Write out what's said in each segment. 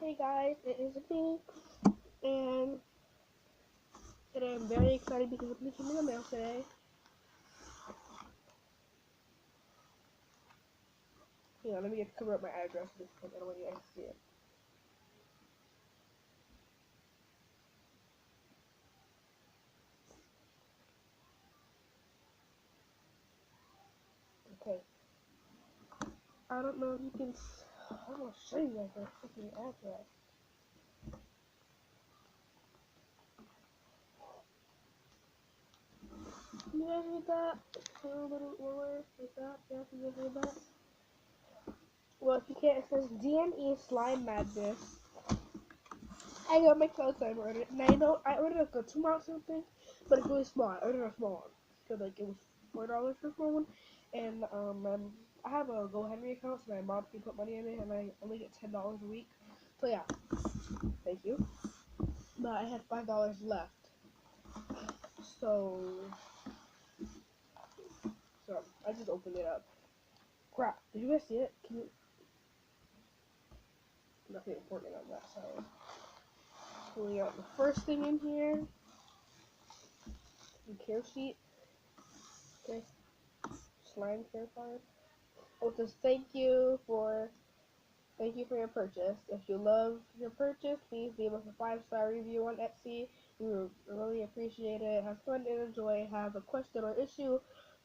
Hey guys, it is me, and today I'm very excited because something came in the mail today. Yeah, let me just cover up my address because I don't want you guys to see it. Okay, I don't know if you can. I'm gonna show you guys my freaking address. Can you guys read that? A little lower, like that. Yeah, can you guys read that? Well, if you can't, it says DNE Slime Madness. I got my clothes I ordered, and I know I ordered like a 2-ounce something, but it's really small. I ordered a small one because like it was $4 for a small one, and I have a GoHenry account, so my mom can put money in it, and I only get $10 a week. So yeah, thank you. But I had $5 left, so I just opened it up. Crap! Did you guys see it? Can you? Nothing important on that side. Pulling out the first thing in here. The care sheet. Okay. Slime care card. Oh, it says thank you for your purchase. If you love your purchase, please leave us a 5-star review on Etsy. We would really appreciate it. Have fun and enjoy. Have a question or issue,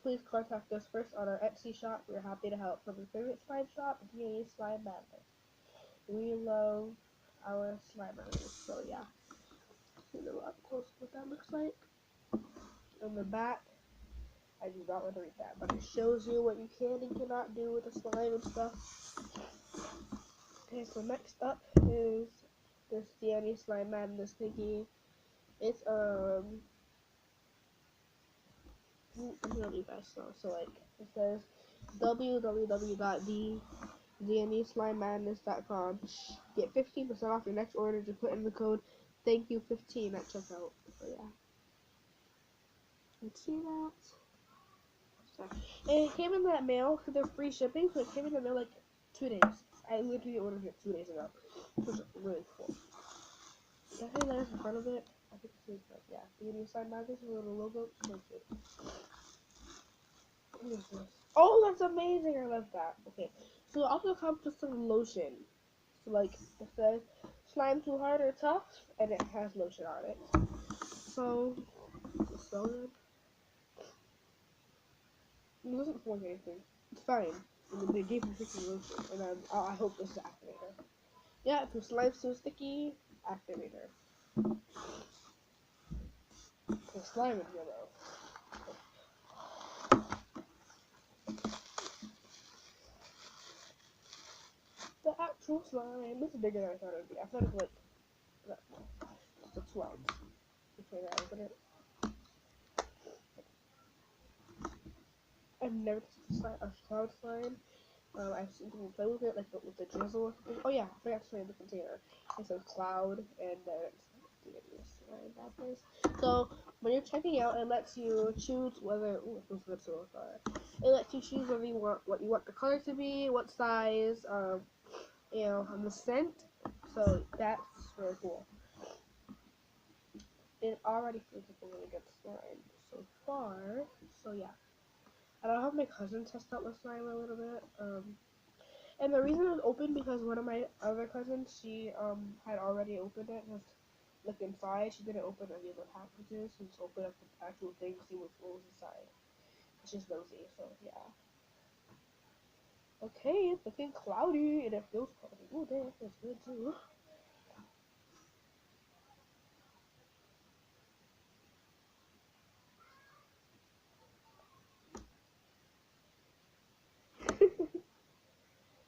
please contact us first on our Etsy shop. We're happy to help. From your favorite slime shop, DA Slime Madness. We love our slimers. So yeah, see a little up close what that looks like. On the back, I do not want to read that, but it shows you what you can and cannot do with the slime and stuff. Okay, so next up is this Danny Slime Madness thingy. It's I'm gonna let you guys know. So like it says www.DNESlimeMadness.com. Get 15% off your next order. Just put in the code THANK-YOU15 at checkout. So yeah, you see that? Sorry. And it came in that mail because they're free shipping. So it came in the mail like 2 days. I literally ordered it 2 days ago. It was really cool. That thing there's in front of it, I think it's like, yeah, the inside magazine with a little logo. So cute. What is this? Oh, that's amazing! I love that. Okay, so it also comes with some lotion. So like it says, slime too hard or tough, and it has lotion on it. So it's so good. It doesn't form anything. It's fine. And they gave me freaking lotion, and I hope this is activator. Yeah, if your slime's too sticky, activator. The slime is yellow. The actual slime. This is bigger than I thought it would be. I thought it was like that small. Just a 2 ounce. Okay, now open it. I've never tasted a cloud slime. I've seen people play with it, like with the drizzle or something. Oh yeah, I forgot to show you the container. It says cloud, and then it's slime badness. So when you're checking out, it lets you choose whether. Ooh, it feels good so far. It lets you choose whether you want what you want the color to be, what size, you know, and the scent. So that's really cool. It already feels like a really good slime so far. So yeah. And I'll have my cousin test out the slime a little bit. And the reason it was open because one of my other cousins, she had already opened it, just looked inside. She didn't open any of the packages, she just opened up the actual thing to see what was inside. It's just nosy, so yeah. Okay, it's looking cloudy, and it feels cloudy. Ooh, damn, that feels good too.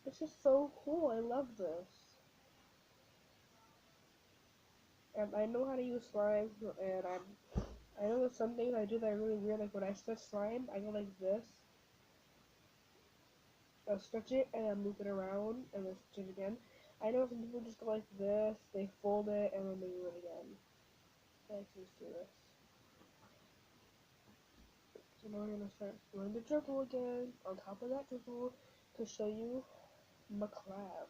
This is so cool. I love this. And I know how to use slime, and I know there's some things I do that are really weird. Like when I stretch slime, I go like this. I'll stretch it and then loop it around and then stretch it again. I know some people just go like this. They fold it and then they do it again. I like to do this. So now we're gonna start doing the dribble again on top of that dribble to show you my cloud.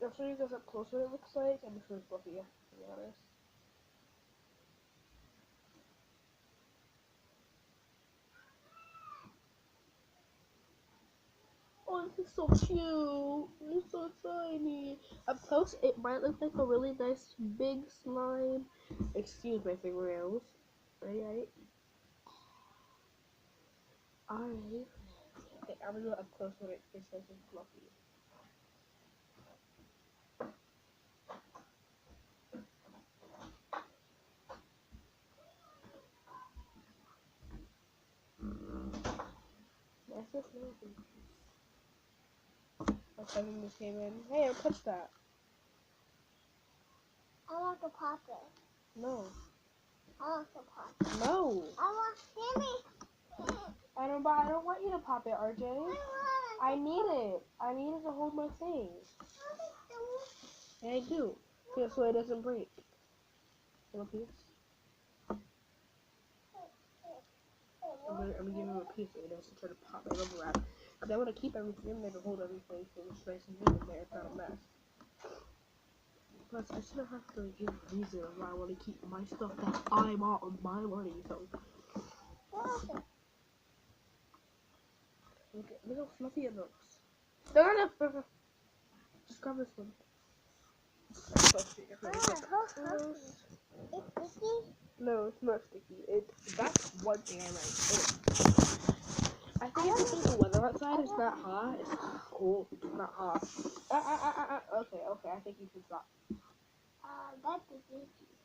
I'll show you guys up close what it looks like. I'm just really fluffy, to be honest. Oh, this is so cute. It's so tiny. Up close, it might look like a really nice big slime. Excuse my fingernails. Alright. Alright. Okay, I'm gonna do it up close when it gets nice and fluffy. That's just nothing. My cousin just came in. Hey, don't touch that. I want to pop it. No. I want to pop it. No. I want Sammy. I don't want you to pop it, RJ. I need it. I need it to hold my thing. And I do. Just so it doesn't break. Little piece. I'm gonna give him a piece so he doesn't try to pop my rubber wrap. Because I want to keep everything in there to hold everything so it's nice and neat in there. It's not a mess. Plus, I shouldn't have to give a reason why I want to keep my stuff that I bought on my money. So, look how fluffy it looks. No. Just grab this one. It's sticky. No, it's not sticky. That's one thing I like. I think it's because the weather outside is not hot. It's cold. It's not hot. Okay. I think you should stop. That's sticky.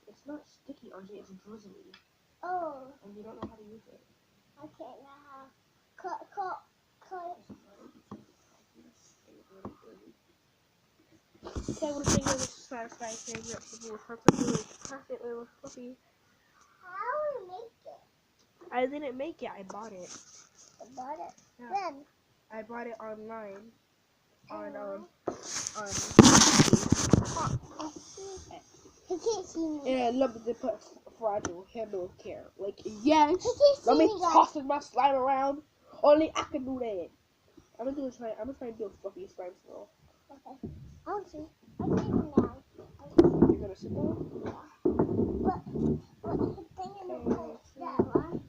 It's not sticky, RJ. It's drizzly. Oh. And you don't know how to use it. Okay, now. Cut. Okay, I'm gonna take this satisfying thing that people were perfectly perfect little fluffy. How do we make it? I didn't make it. I bought it. I bought it. Yeah. When? I bought it online. On He can't see me. and I love that they put fragile handle of care. Like, yes, He can't see let me me, guys. tossing my slime around. Only I can do that. I'm gonna try and do a fluffy slime swirl. Okay. I don't see. I'm sitting down. You're gonna sit down? What thing in the post? That one?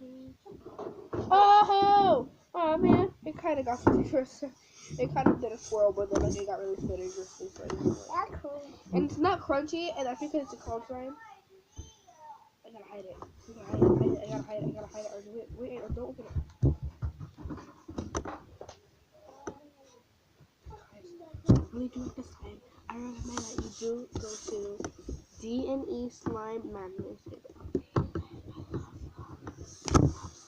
Oh man, it kind of got funny for a second. It kind of did a swirl, but then like, it got really spinning. That's cool. And it's not crunchy, and I think it's a cold slime. I gotta hide it. I gotta hide it. Wait, don't open it. Really do it this time. I recommend that you do go to D&E Slime Madness.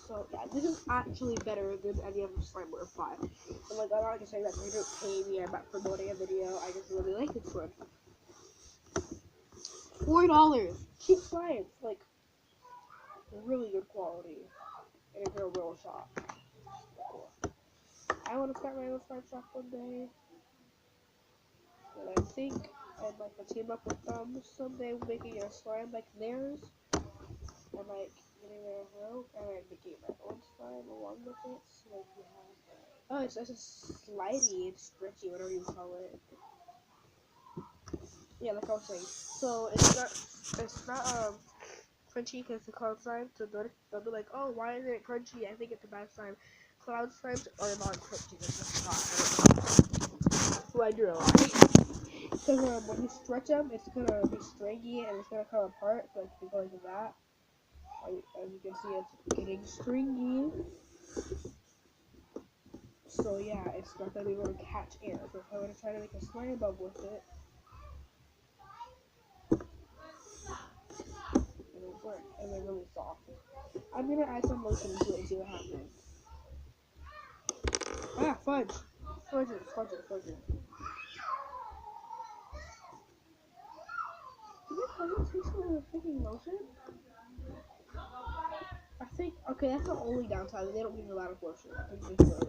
So yeah, this is actually better than any other slime we're applying. And like I'm not just saying that they don't pay me. I'm not promoting a video. I just really like this one. $4. Cheap slime. Like really good quality. And it's a real shop. Cool. I want to start my own slime shop one day. And I think I'd like to team up with them someday, making a slime like theirs, and like getting their help, and like making my own slime along with it. So like we have, it's just slidey and stretchy, whatever you call it. Yeah, like I was saying. So it's not crunchy because it's a cloud slime. So they'll be like, oh, why isn't it crunchy? I think it's a bad slime. Cloud slimes are not crunchy. They're just not. So I do a lot. Because when you stretch them, it's gonna be stringy and it's gonna come apart. So like if you go like that, as you can see, it's getting stringy. So yeah, it's not gonna be able to catch air. So if I want to try to make a slime bubble with it, it'll work. And they're really soft. I'm gonna add some lotion to it and see what happens. Ah, fudge. Fudge it. Did my cousin take some of the freaking lotion? I think, okay, that's the only downside. They don't give you a lot of lotion. I think they should.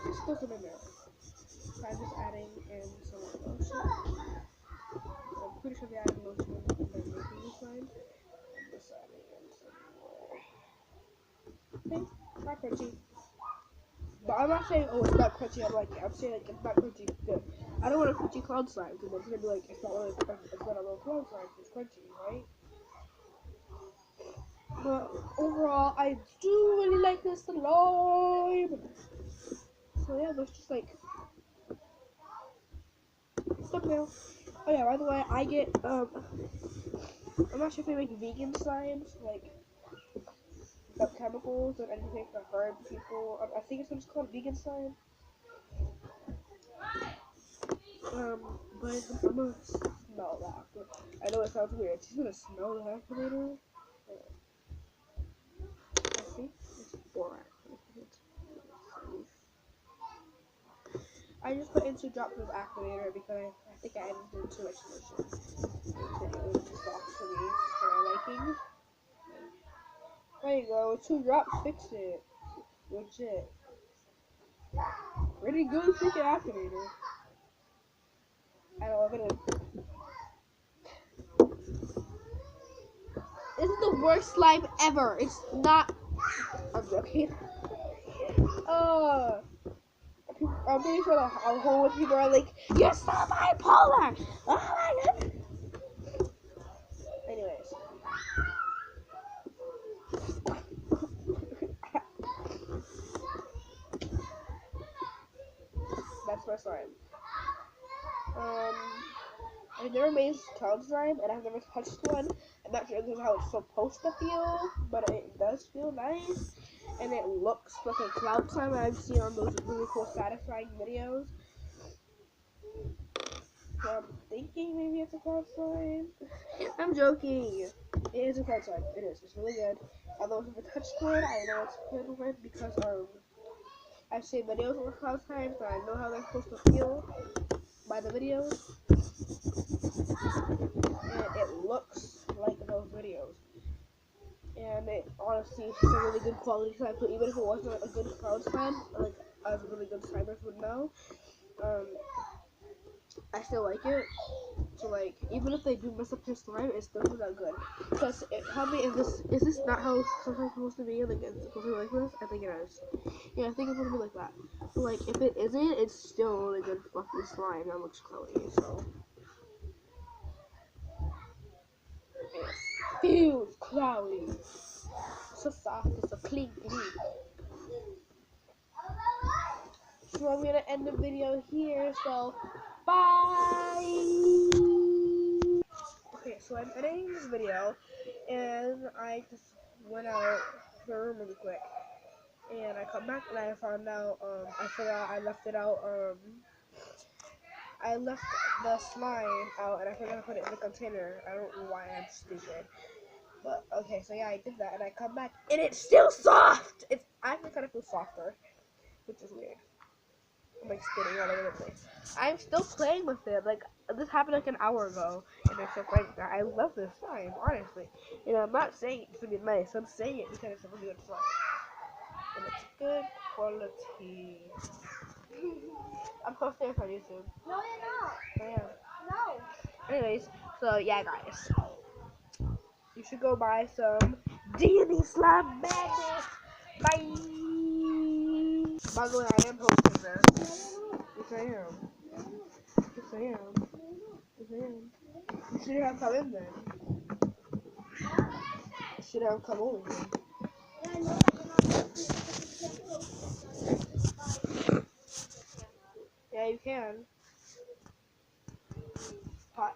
Just still some in there. So I'm just adding in some more lotion. I'm pretty sure they added lotion when they're making this slime. I'm just adding in some more. Okay, not crunchy. But I'm not saying, oh, it's not crunchy, I like it. I'm saying, like, it's not crunchy, it's good. I don't want a crunchy cloud slime because it's gonna be like it's not a real cloud slime. It's crunchy, right? But overall, I do really like this slime. So yeah, let's just like thumbnail. Oh yeah, by the way, I get I'm not sure if they make vegan slimes like without chemicals or anything to harm people. I think it's just called vegan slime. But I'm gonna smell that. I know it sounds weird. She's gonna smell the activator. I think it's borax. I just put in 2 drops of activator because I think I added in too much lotion. It was too soft for me for my liking. There you go. 2 drops fixed it. Legit. Pretty good freaking activator. I don't know, I'm gonna. This is the worst slime ever. It's not. I'm joking. I'm pretty sure a whole bunch of people are like, you're so bipolar! Oh my god! Anyways. That's my slime. I've never made cloud slime, and I've never touched one. I'm not sure this is how it's supposed to feel, but it does feel nice. And it looks like a cloud slime that I've seen on those really cool satisfying videos. So I'm thinking maybe it's a cloud slime. I'm joking. It is a cloud slime. It is. It's really good. Although if it's a touch one, I know it's good with because I've seen videos with cloud slimes, so I know how they're supposed to feel by the videos. And it looks like those videos. And it honestly is a really good quality slime. So even if it wasn't a good cloud slime, like as really good slimers would know, I still like it. So like, even if they do mess up his slime, it's still not good. Because tell me, if this is this not how sometimes supposed to be? Like, it's supposed to be like this? I think it is. Yeah, I think it's supposed to be like that. But like, if it isn't, it's still a really good fluffy slime that looks cloudy. So it feels cloudy. So soft, it's so clean. So I'm gonna end the video here. So bye. Okay, so I'm editing this video, and I just went out to the room really quick, and I come back and I found out, I forgot I left it out, I left the slime out, and I forgot to put it in the container. I don't know why, I'm stupid, but okay, so yeah, I did that, and I come back, and it's still soft! It's actually kind of feels softer, which is weird. I'm like spitting all over the place. I'm still playing with it. Like, this happened like an hour ago, and I'm still playing with it. I love this slime, honestly. And I'm not saying it to be nice. I'm saying it because it's a really good slime. And it's good quality. I'm posting it on YouTube. No, you're not. I am. No. Anyways, so yeah, guys. You should go buy some D&D Slime Madness. Bye. By the way, I am posting this. Yes, I am. Yes, I am. Yes, I am. You should have come in then. You should have come over then. Yeah, I know. Yeah, you can. Hot.